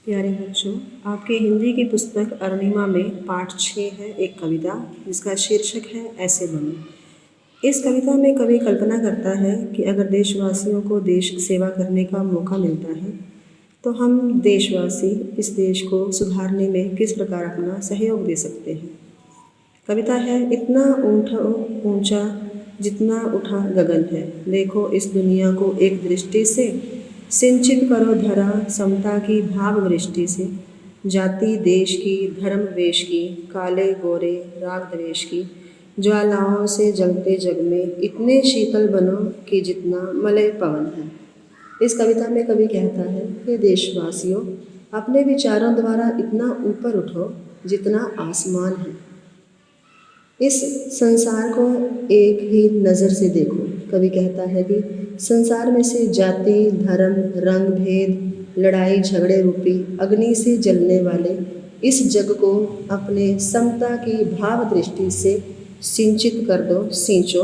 प्यारे बच्चों, आपके हिंदी की पुस्तक अरुणिमा में पाठ 6 है एक कविता जिसका शीर्षक है ऐसे बनो। इस कविता में कवि कल्पना करता है कि अगर देशवासियों को देश सेवा करने का मौका मिलता है तो हम देशवासी इस देश को सुधारने में किस प्रकार अपना सहयोग दे सकते हैं। कविता है, इतना ऊंचा जितना उठा गगन है, देखो इस दुनिया को एक दृष्टि से सिंचित करो धरा समता की भाव वृष्टि से। जाति देश की, धर्म वेश की, काले गोरे राग द्वेष की, ज्वालाओं से जलते जग में इतने शीतल बनो कि जितना मलय पवन है। इस कविता में कवि कहता है कि देशवासियों, अपने विचारों द्वारा इतना ऊपर उठो जितना आसमान है। इस संसार को एक ही नज़र से देखो। कवि कहता है कि संसार में से जाति, धर्म, रंग भेद, लड़ाई झगड़े रूपी अग्नि से जलने वाले इस जग को अपने समता की भाव दृष्टि से सिंचित कर दो, सींचो।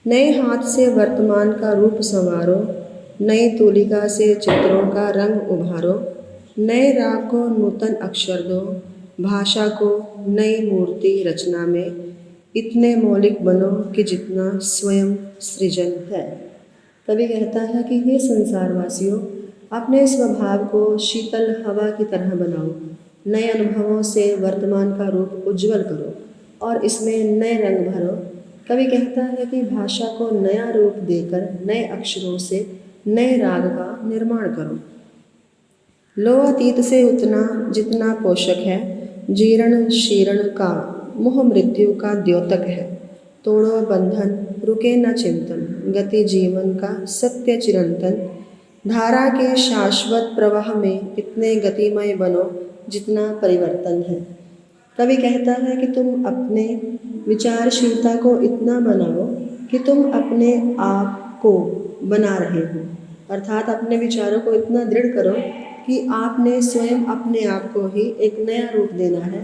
नए हाथ से वर्तमान का रूप संवारो, नई तूलिका से चित्रों का रंग उभारो, नए राग को नूतन अक्षर दो, भाषा को नई मूर्ति रचना में इतने मौलिक बनो कि जितना स्वयं सृजन है। कवि कहता है कि हे संसारवासियों, अपने स्वभाव को शीतल हवा की तरह बनाओ, नए अनुभवों से वर्तमान का रूप उज्जवल करो और इसमें नए रंग भरो। कवि कहता है कि भाषा को नया रूप देकर नए अक्षरों से नए राग का निर्माण करो। लो अतीत से उतना जितना पोषक है, जीर्ण शीर्ण का मोह मृत्यु का द्योतक है। तोड़ो बंधन, रुके न चिंतन, गति जीवन का सत्य चिरंतन। धारा के शाश्वत प्रवाह में इतने गतिमय बनो जितना परिवर्तन है। कवि कहता है कि तुम अपने विचारशीलता को इतना बनाओ कि तुम अपने आप को बना रहे हो, अर्थात अपने विचारों को इतना दृढ़ करो कि आपने स्वयं अपने आप को ही एक नया रूप देना है।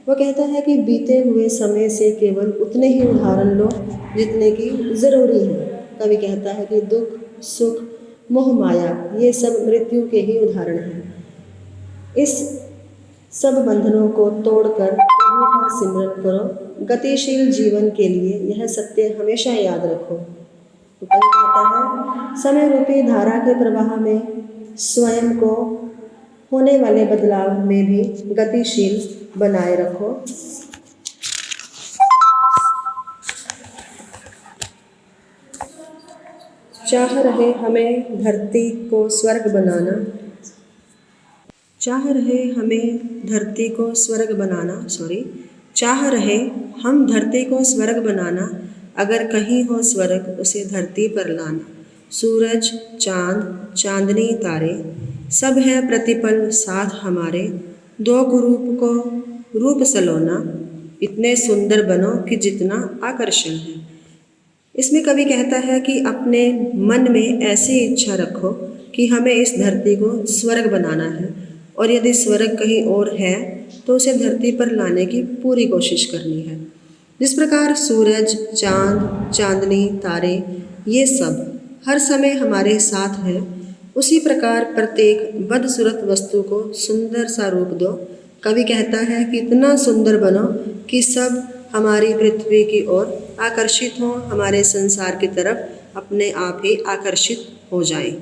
वो कहता है कि बीते हुए समय से केवल उतने ही उदाहरण लो जितने की ज़रूरी है। कवि कहता है कि दुख, सुख, मोह माया ये सब मृत्यु के ही उदाहरण हैं। इस सब बंधनों को तोड़कर प्रभु का सिमरन करो। गतिशील जीवन के लिए यह सत्य हमेशा याद रखो। तो कवि कहता है, समय रूपी धारा के प्रवाह में स्वयं को होने वाले बदलाव में भी गतिशील बनाए रखो। चाह रहे हमें धरती को स्वर्ग बनाना, चाह रहे हम धरती को स्वर्ग बनाना, अगर कहीं हो स्वर्ग उसे धरती पर लाना। सूरज, चांद, चांदनी, तारे सब है प्रतिपल साथ हमारे, दो कुरूप को रूप सलोना, इतने सुंदर बनो कि जितना आकर्षण है। इसमें कवि कहता है कि अपने मन में ऐसी इच्छा रखो कि हमें इस धरती को स्वर्ग बनाना है, और यदि स्वर्ग कहीं और है तो उसे धरती पर लाने की पूरी कोशिश करनी है। जिस प्रकार सूरज, चांद, चांदनी, तारे ये सब हर समय हमारे साथ हैं, उसी प्रकार प्रत्येक बदसूरत वस्तु को सुंदर सा रूप दो। कवि कहता है कि इतना सुंदर बनो कि सब हमारी पृथ्वी की ओर आकर्षित हों, हमारे संसार की तरफ अपने आप ही आकर्षित हो जाएं।